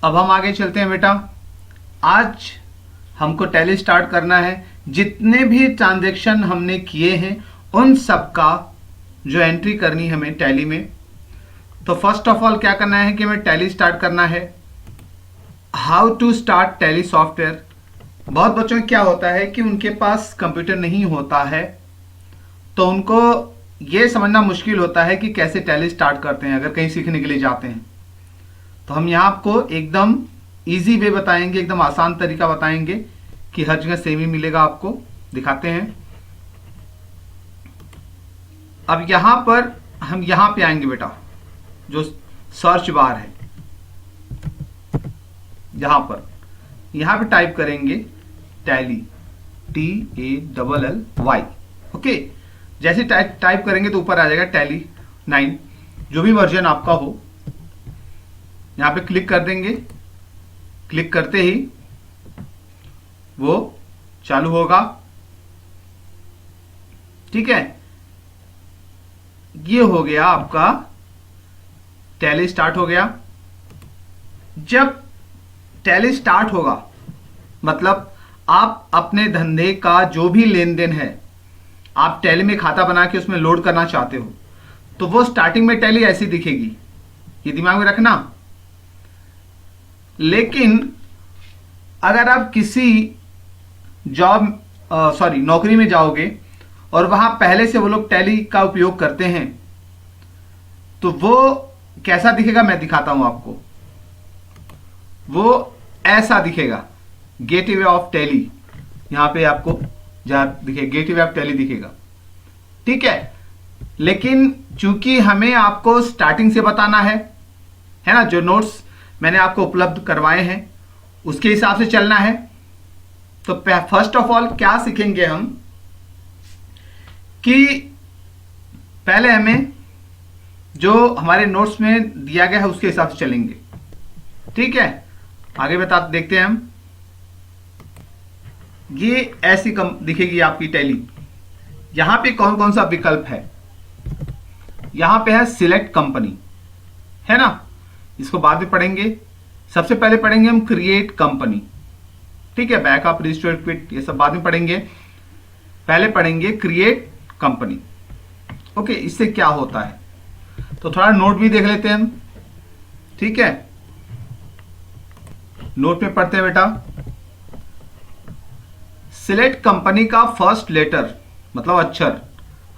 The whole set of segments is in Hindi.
अब हम आगे चलते हैं बेटा। आज हमको टैली स्टार्ट करना है। जितने भी ट्रांजैक्शन हमने किए हैं उन सब का जो एंट्री करनी है हमें टैली में। तो फर्स्ट ऑफ ऑल क्या करना है कि हमें टैली स्टार्ट करना है। How to start Tally software. बहुत बच्चों में क्या होता है कि उनके पास कंप्यूटर नहीं होता है, तो उनको ये समझना मुश्किल होता है कि कैसे टैली स्टार्ट करते हैं अगर कहीं सीखने के लिए जाते हैं। तो हम यहाँ आपको एकदम इजी वे बताएंगे, एकदम आसान तरीका बताएंगे कि हर जगह सेम ही मिलेगा आपको। दिखाते हैं। अब यहाँ पर हम यहाँ पे आएंगे बेटा, जो सर्च बार है यहाँ पे टाइप करेंगे टैली, TALLY। ओके, जैसे टाइप करेंगे तो ऊपर आ जाएगा टैली 9, जो भी वर्जन आपका हो। यहाँ पे क्लिक कर देंगे। क्लिक करते ही वो चालू होगा। ठीक है, ये हो गया आपका टैली स्टार्ट हो गया। जब टैली स्टार्ट होगा मतलब आप अपने धंधे का जो भी लेन देन है आप टैली में खाता बना के उसमें लोड करना चाहते हो, तो वो स्टार्टिंग में टैली ऐसी दिखेगी, ये दिमाग में रखना। लेकिन अगर आप किसी नौकरी में जाओगे और वहां पहले से वो लोग टैली का उपयोग करते हैं, तो वो कैसा दिखेगा मैं दिखाता हूं आपको। वो ऐसा दिखेगा, गेटवे ऑफ टैली। यहां पे आपको जहां दिखे गेटवे ऑफ टैली दिखेगा। ठीक है, लेकिन चूंकि हमें आपको स्टार्टिंग से बताना है ना, जो नोट्स मैंने आपको उपलब्ध करवाए हैं उसके हिसाब से चलना है। तो फर्स्ट ऑफ ऑल क्या सीखेंगे हम कि पहले हमें जो हमारे नोट्स में दिया गया है उसके हिसाब से चलेंगे। ठीक है, आगे देखते हैं हम। ये ऐसी दिखेगी आपकी टैली। यहां पे कौन कौन सा विकल्प है, यहां पे है सिलेक्ट कंपनी, है ना, इसको बाद में पढ़ेंगे। सबसे पहले पढ़ेंगे हम क्रिएट कंपनी। ठीक है, बैकअप, रिस्टोर, क्विट, ये सब बाद में पढ़ेंगे। पहले पढ़ेंगे क्रिएट कंपनी। ओके, इससे क्या होता है तो थोड़ा नोट भी देख लेते हैं हम। ठीक है, नोट में पढ़ते हैं बेटा। सिलेक्ट कंपनी का फर्स्ट लेटर मतलब अक्षर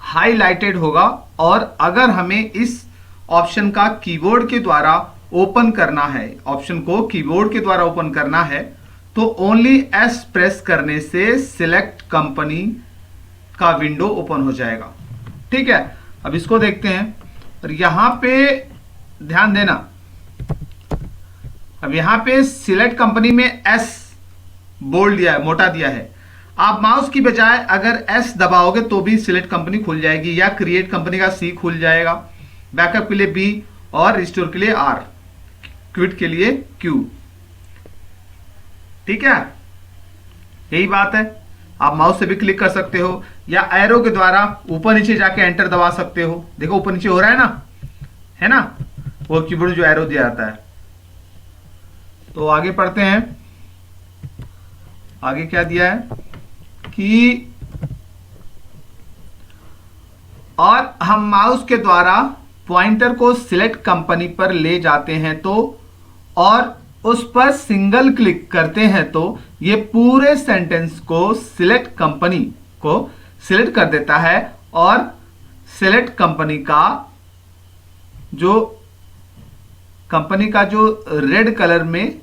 हाईलाइटेड होगा, और अगर हमें इस ऑप्शन का कीबोर्ड के द्वारा ओपन करना है, ऑप्शन को कीबोर्ड के द्वारा ओपन करना है, तो ओनली एस प्रेस करने से सिलेक्ट कंपनी का विंडो ओपन हो जाएगा। ठीक है, अब इसको देखते हैं। और यहां पे ध्यान देना, अब यहां पे सिलेक्ट कंपनी में एस बोल्ड दिया है, मोटा दिया है। आप माउस की बजाय अगर एस दबाओगे तो भी सिलेक्ट कंपनी खुल जाएगी, या क्रिएट कंपनी का सी खुल जाएगा, बैकअप के लिए बी और रिस्टोर के लिए आर, क्विट के लिए क्यू। ठीक है, यही बात है। आप माउस से भी क्लिक कर सकते हो या एरो के द्वारा ऊपर नीचे जाके एंटर दबा सकते हो। देखो ऊपर नीचे हो रहा है ना, है ना, वो कीबोर्ड जो एरो दिया जाता है। तो आगे पढ़ते हैं। आगे क्या दिया है कि और हम माउस के द्वारा पॉइंटर को सिलेक्ट कंपनी पर ले जाते हैं तो, और उस पर सिंगल क्लिक करते हैं तो ये पूरे सेंटेंस को सिलेक्ट कंपनी को सिलेक्ट कर देता है, और सिलेक्ट कंपनी का जो रेड कलर में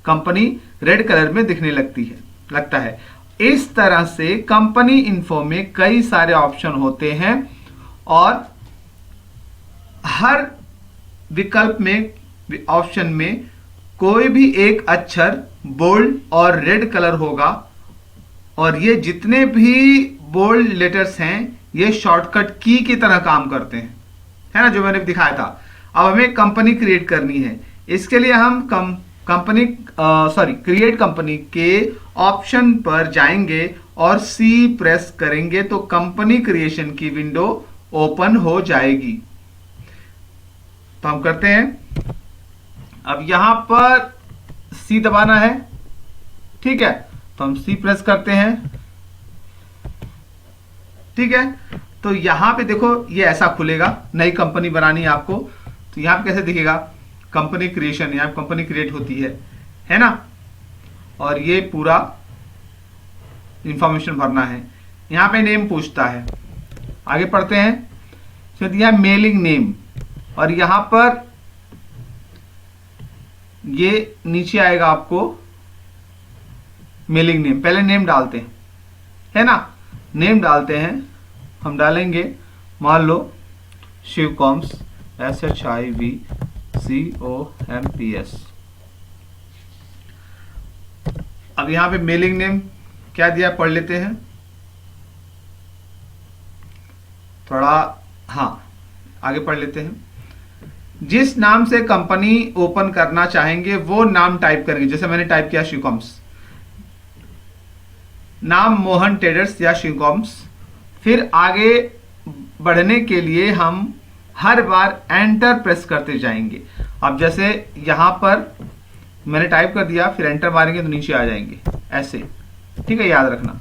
कंपनी रेड कलर में दिखने लगता है। इस तरह से कंपनी इन्फो में कई सारे ऑप्शन होते हैं, और हर विकल्प में ऑप्शन में कोई भी एक अक्षर बोल्ड और रेड कलर होगा, और ये जितने भी बोल्ड लेटर्स हैं ये शॉर्टकट की की तरह काम करते हैं, है ना, जो मैंने दिखाया था। अब हमें कंपनी क्रिएट करनी है, इसके लिए हम क्रिएट कंपनी के ऑप्शन पर जाएंगे और सी प्रेस करेंगे तो कंपनी क्रिएशन की विंडो ओपन हो जाएगी। तो हम करते हैं अब यहां पर सी दबाना है, ठीक है, तो हम सी प्रेस करते हैं, ठीक है। तो यहां पे देखो ये ऐसा खुलेगा, नई कंपनी बनानी है आपको, तो यहां पे कैसे दिखेगा, कंपनी क्रिएशन, यहां कंपनी क्रिएट होती है ना, और ये पूरा इंफॉर्मेशन भरना है। यहां पे नेम पूछता है, आगे पढ़ते हैं, तो दिया मेलिंग नेम, और यहां पर ये नीचे आएगा आपको मेलिंग नेम, पहले नेम डालते हैं, है ना, नेम डालते हैं, हम डालेंगे मान लो शिवकॉम्स, SHIVCOMPS। अब यहां पे मेलिंग नेम क्या दिया पढ़ लेते हैं थोड़ा, हाँ आगे पढ़ लेते हैं। जिस नाम से कंपनी ओपन करना चाहेंगे वो नाम टाइप करेंगे, जैसे मैंने टाइप किया शिवकॉम्स, नाम मोहन ट्रेडर्स या शिवकॉम्स। फिर आगे बढ़ने के लिए हम हर बार एंटर प्रेस करते जाएंगे। अब जैसे यहां पर मैंने टाइप कर दिया, फिर एंटर मारेंगे तो नीचे आ जाएंगे ऐसे, ठीक है, याद रखना।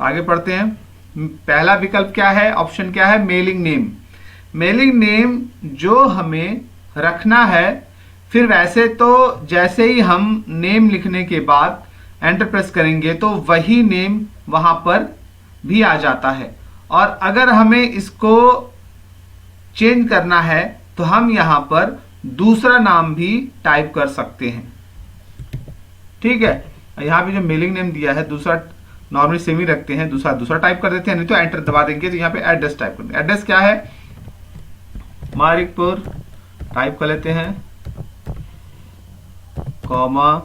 आगे पढ़ते हैं, पहला विकल्प क्या है, ऑप्शन क्या है, मेलिंग नेम। मेलिंग नेम जो हमें रखना है, फिर वैसे तो जैसे ही हम नेम लिखने के बाद एंटर प्रेस करेंगे तो वही नेम वहां पर भी आ जाता है, और अगर हमें इसको चेंज करना है तो हम यहां पर दूसरा नाम भी टाइप कर सकते हैं, ठीक है। यहां पे जो मेलिंग नेम दिया है दूसरा नॉर्मली सेम ही रखते हैं, दूसरा टाइप कर देते हैं, नहीं तो एंटर दबा देंगे तो यहां पे एड्रेस टाइप कर देंगे। एड्रेस क्या है, मारिकपुर टाइप कर लेते हैं, कॉमा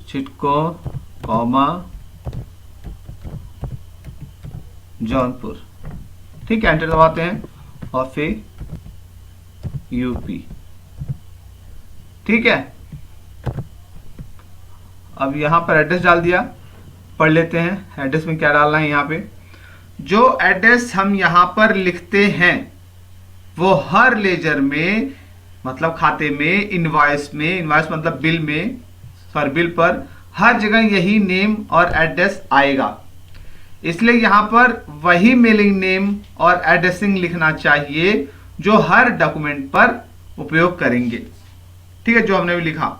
चिटको, कॉमा जौनपुर, ठीक है, एंटर दबाते हैं, और फिर यूपी, ठीक है। अब यहां पर एड्रेस डाल दिया, पढ़ लेते हैं एड्रेस में क्या डालना है। यहां पे जो एड्रेस हम यहां पर लिखते हैं वो हर लेजर में, मतलब खाते में, इनवॉइस में, इनवॉइस मतलब बिल में, सॉरी बिल पर हर जगह यही नेम और एड्रेस आएगा, इसलिए यहां पर वही मेलिंग नेम और एड्रेसिंग लिखना चाहिए जो हर डॉक्यूमेंट पर उपयोग करेंगे, ठीक है, जो हमने भी लिखा।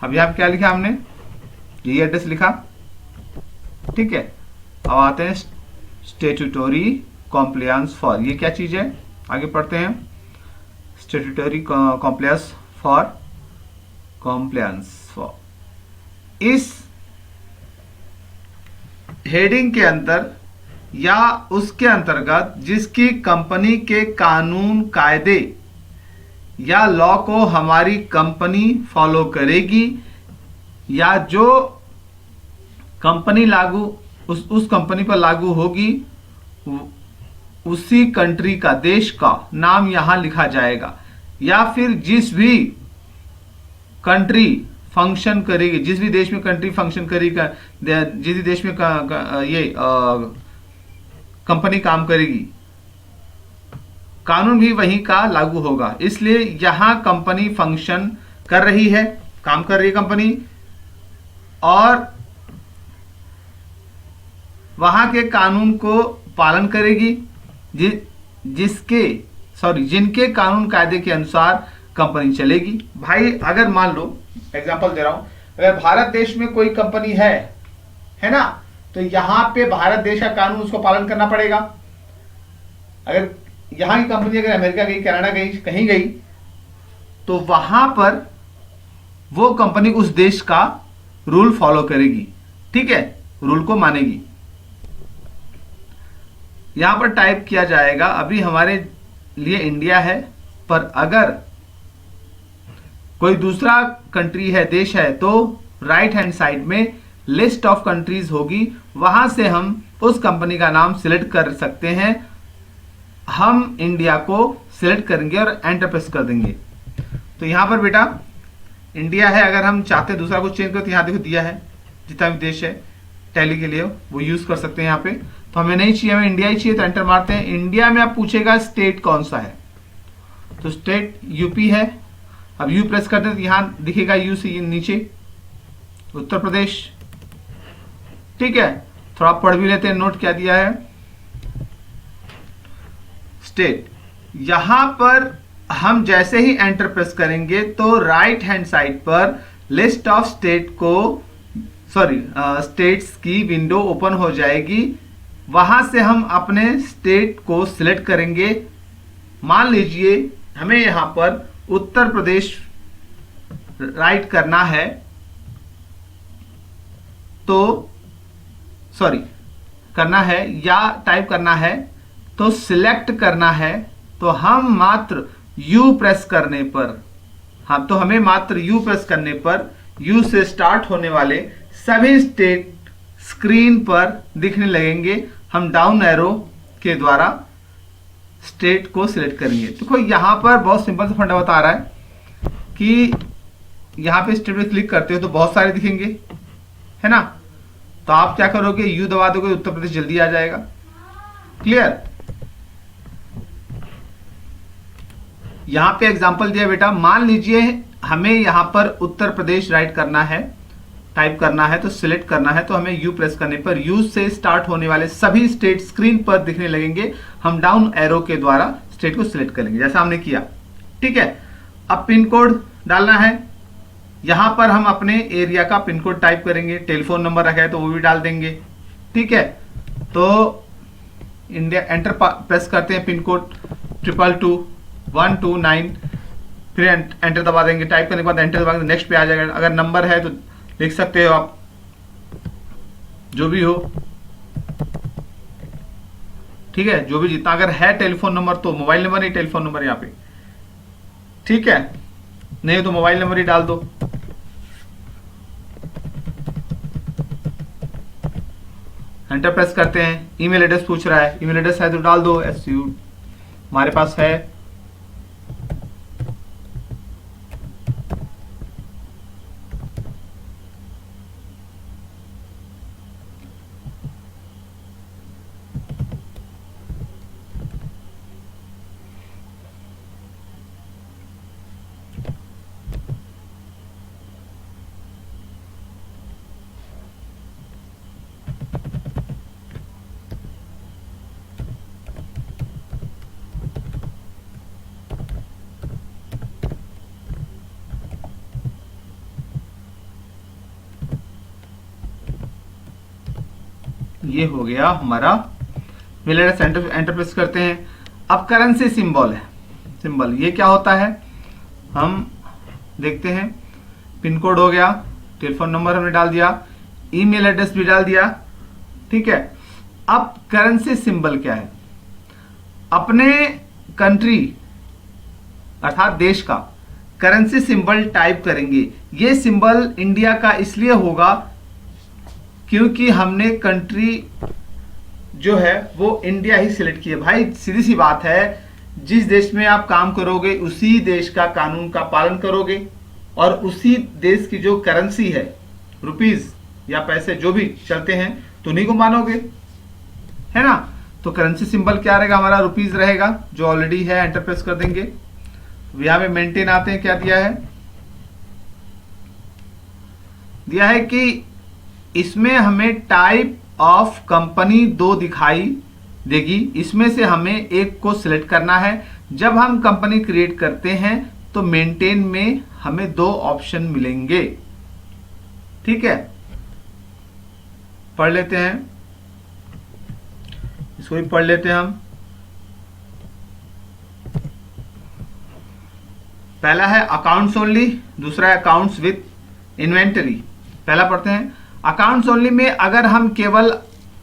अब यहां क्या लिखा हमने, यही एड्रेस लिखा, ठीक है। अब आते हैं स्टेट्यूटरी कॉम्प्लायंस फॉर, ये क्या चीज है, आगे पढ़ते हैं, स्टेट्यूटरी कॉम्प्लायंस फॉर, इस हेडिंग के अंदर या उसके अंतर्गत जिसकी कंपनी के कानून कायदे या लॉ को हमारी कंपनी फॉलो करेगी, या जो कंपनी लागू उस कंपनी पर लागू होगी, उसी कंट्री का, देश का नाम यहां लिखा जाएगा, या फिर जिस भी कंट्री फंक्शन करेगी, जिस भी देश में कंट्री फंक्शन करेगी, जिस भी देश में ये कंपनी काम करेगी, कानून भी वहीं का लागू होगा। इसलिए यहां कंपनी फंक्शन कर रही है, काम कर रही है कंपनी, और वहां के कानून को पालन करेगी, जिनके कानून कायदे के अनुसार कंपनी चलेगी। भाई अगर मान लो, एग्जांपल दे रहा हूं, अगर भारत देश में कोई कंपनी है ना, तो यहां पे भारत देश का कानून उसको पालन करना पड़ेगा। अगर यहां की कंपनी अगर अमेरिका गई, कनाडा गई, कहीं गई, तो वहां पर वो कंपनी उस देश का रूल फॉलो करेगी, ठीक है, रूल को मानेगी। यहां पर टाइप किया जाएगा, अभी हमारे लिए इंडिया है, पर अगर कोई दूसरा कंट्री है, देश है, तो राइट हैंड साइड में लिस्ट ऑफ कंट्रीज होगी, वहां से हम उस कंपनी का नाम सिलेक्ट कर सकते हैं। हम इंडिया को सिलेक्ट करेंगे और एंटर प्रेस कर देंगे। तो यहां पर बेटा इंडिया है, अगर हम चाहते हैं दूसरा कुछ चेंज करो तो यहां देखो दिया है, जितना भी देश है टैली के लिए वो यूज कर सकते हैं। यहाँ पे तो हमें नहीं चाहिए, हमें इंडिया ही चाहिए, तो एंटर मारते हैं। इंडिया में आप पूछेगा स्टेट कौन सा है, तो स्टेट यूपी है। अब यू प्रेस करते हैं तो यहाँ दिखेगा यू से नीचे उत्तर प्रदेश। ठीक है, थोड़ा पढ़ भी लेते हैं, नोट क्या दिया है। स्टेट, यहां पर हम जैसे ही एंटर प्रेस करेंगे तो राइट हैंड साइड पर लिस्ट ऑफ स्टेट्स की विंडो ओपन हो जाएगी। वहां से हम अपने स्टेट को सिलेक्ट करेंगे। मान लीजिए हमें यहां पर उत्तर प्रदेश राइट करना है, तो करना है या टाइप करना है, तो सिलेक्ट करना है। तो हम मात्र यू प्रेस करने पर, हाँ, तो हमें मात्र यू प्रेस करने पर यू से स्टार्ट होने वाले सभी स्टेट स्क्रीन पर दिखने लगेंगे। हम डाउन एरो के द्वारा स्टेट को सिलेक्ट करेंगे। देखो यहां पर बहुत सिंपल सा फंडा बता रहा है कि यहां पे स्टेट पे क्लिक करते हो तो बहुत सारे दिखेंगे, है ना। तो आप क्या करोगे, यू दबा दोगे, उत्तर प्रदेश जल्दी आ जाएगा। क्लियर। यहां पे एग्जांपल दिया बेटा, मान लीजिए हमें यहां पर उत्तर प्रदेश राइट करना है, टाइप करना है, तो सिलेक्ट करना है, तो हमें यू प्रेस करने पर यू से स्टार्ट होने वाले सभी स्टेट स्क्रीन पर दिखने लगेंगे। हम डाउन एरो के द्वारा स्टेट को सिलेक्ट करेंगे जैसा हमने किया। ठीक है, अब पिन कोड डालना है। यहां पर हम अपने एरिया का पिन कोड टाइप करेंगे, टेलीफोन नंबर रखा है तो वो भी डाल देंगे। ठीक है, तो इंडिया एंटर प्रेस करते हैं, पिन कोड 222-129, फिर एंटर दबा देंगे। टाइप करने के बाद एंटर दबा देंगे, नेक्स्ट पे आ जाएगा। अगर नंबर है तो लिख सकते हो आप, जो भी हो। ठीक है, जो भी जितना, अगर है टेलीफोन नंबर तो मोबाइल नंबर ही टेलीफोन नंबर यहाँ पे। ठीक है, नहीं तो मोबाइल नंबर ही डाल दो। एंटर प्रेस करते हैं। ईमेल एड्रेस पूछ रहा है, ईमेल एड्रेस है तो डाल दो, SU हमारे पास है। ये हो गया हमारा मेल एड्रेस। एंटर प्रेस करते हैं। अब करेंसी सिंबल है, सिंबल ये क्या होता है हम देखते हैं। पिन कोड हो गया, टेलीफोन नंबर हमने डाल दिया, ईमेल एड्रेस भी डाल दिया। ठीक है, अब करेंसी सिंबल क्या है, अपने कंट्री अर्थात देश का करेंसी सिंबल टाइप करेंगे। ये सिंबल इंडिया का इसलिए होगा क्योंकि हमने कंट्री जो है वो इंडिया ही सिलेक्ट किया। भाई सीधी सी बात है, जिस देश में आप काम करोगे उसी देश का कानून का पालन करोगे और उसी देश की जो करेंसी है, रुपीज या पैसे जो भी चलते हैं, तो उन्हीं को मानोगे, है ना। तो करेंसी सिंबल क्या रहेगा हमारा, रुपीज रहेगा, जो ऑलरेडी है। एंटर प्रेस कर देंगे। यहां पे मेंटेन आते हैं, क्या दिया है कि इसमें हमें टाइप ऑफ कंपनी 2 दिखाई देगी। इसमें से हमें एक को सिलेक्ट करना है। जब हम कंपनी क्रिएट करते हैं तो मेंटेन में हमें 2 ऑप्शन मिलेंगे। ठीक है, पढ़ लेते हैं, इसको भी पढ़ लेते हैं हम। पहला है अकाउंट्स ओनली, दूसरा है अकाउंट्स विथ इन्वेंटरी। पहला पढ़ते हैं। अकाउंट्स ओनली में अगर हम केवल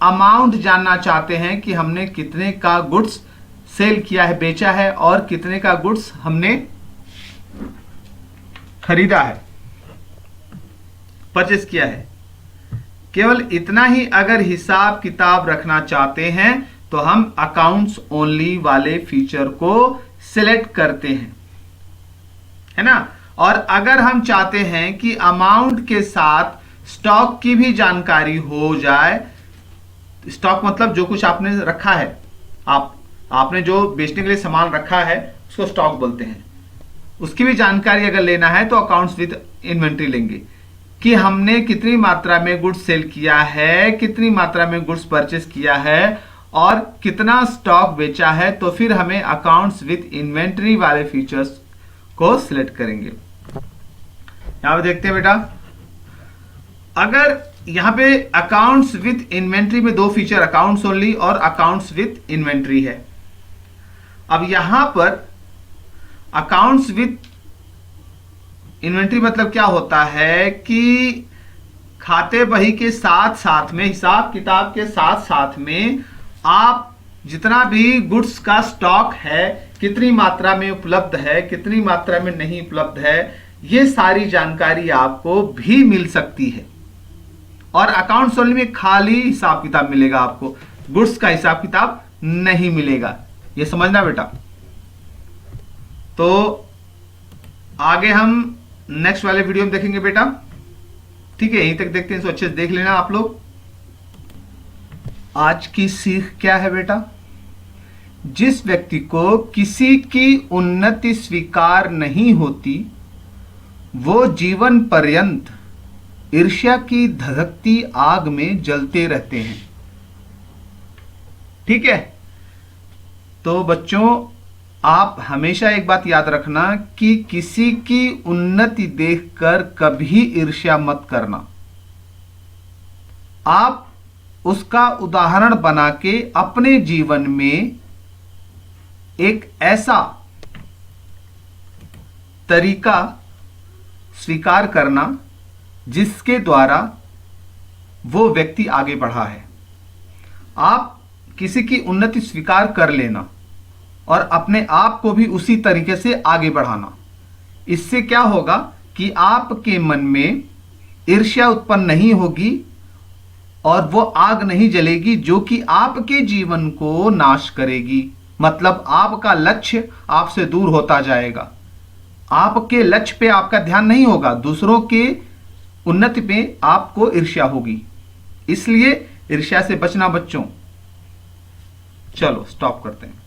अमाउंट जानना चाहते हैं कि हमने कितने का गुड्स सेल किया है, बेचा है, और कितने का गुड्स हमने खरीदा है, परचेस किया है, केवल इतना ही अगर हिसाब किताब रखना चाहते हैं तो हम अकाउंट्स ओनली वाले फीचर को सिलेक्ट करते हैं, है ना। और अगर हम चाहते हैं कि अमाउंट के साथ स्टॉक की भी जानकारी हो जाए, स्टॉक मतलब जो कुछ आपने रखा है, आपने जो बेचने के लिए सामान रखा है उसको स्टॉक बोलते हैं, उसकी भी जानकारी अगर लेना है तो अकाउंट्स विद इन्वेंट्री लेंगे कि हमने कितनी मात्रा में गुड्स सेल किया है, कितनी मात्रा में गुड्स परचेस किया है और कितना स्टॉक बेचा है। तो फिर हमें अकाउंट्स विद इन्वेंट्री वाले फीचर्स को सिलेक्ट करेंगे। यहां पे देखते हैं बेटा, अगर यहां पे अकाउंट्स विद इन्वेंट्री में दो फीचर, अकाउंट्स ओनली और अकाउंट्स विद इन्वेंट्री है। अब यहां पर अकाउंट्स विद इन्वेंट्री मतलब क्या होता है कि खाते बही के साथ साथ में, हिसाब किताब के साथ साथ में आप जितना भी गुड्स का स्टॉक है, कितनी मात्रा में उपलब्ध है, कितनी मात्रा में नहीं उपलब्ध है, ये सारी जानकारी आपको भी मिल सकती है। और अकाउंट्स ओनली में खाली हिसाब किताब मिलेगा आपको, गुड्स का हिसाब किताब नहीं मिलेगा, ये समझना बेटा। तो आगे हम नेक्स्ट वाले वीडियो में देखेंगे बेटा, ठीक है। यहीं तक देखते हैं, इसको अच्छे से देख लेना आप लोग। आज की सीख क्या है बेटा? जिस व्यक्ति को किसी की उन्नति स्वीकार नहीं होती वो जीवन पर्यंत ईर्ष्या की धधकती आग में जलते रहते हैं, ठीक है। तो बच्चों, आप हमेशा एक बात याद रखना कि किसी की उन्नति देखकर कभी ईर्ष्या मत करना। आप उसका उदाहरण बना के अपने जीवन में एक ऐसा तरीका स्वीकार करना जिसके द्वारा वो व्यक्ति आगे बढ़ा है। आप किसी की उन्नति स्वीकार कर लेना और अपने आप को भी उसी तरीके से आगे बढ़ाना। इससे क्या होगा कि आपके मन में ईर्ष्या उत्पन्न नहीं होगी और वो आग नहीं जलेगी जो कि आपके जीवन को नाश करेगी। मतलब आपका लक्ष्य आपसे दूर होता जाएगा, आपके लक्ष्य पे आपका ध्यान नहीं होगा, दूसरों के उन्नति पे आपको ईर्ष्या होगी। इसलिए ईर्ष्या से बचना बच्चों। चलो स्टॉप करते हैं।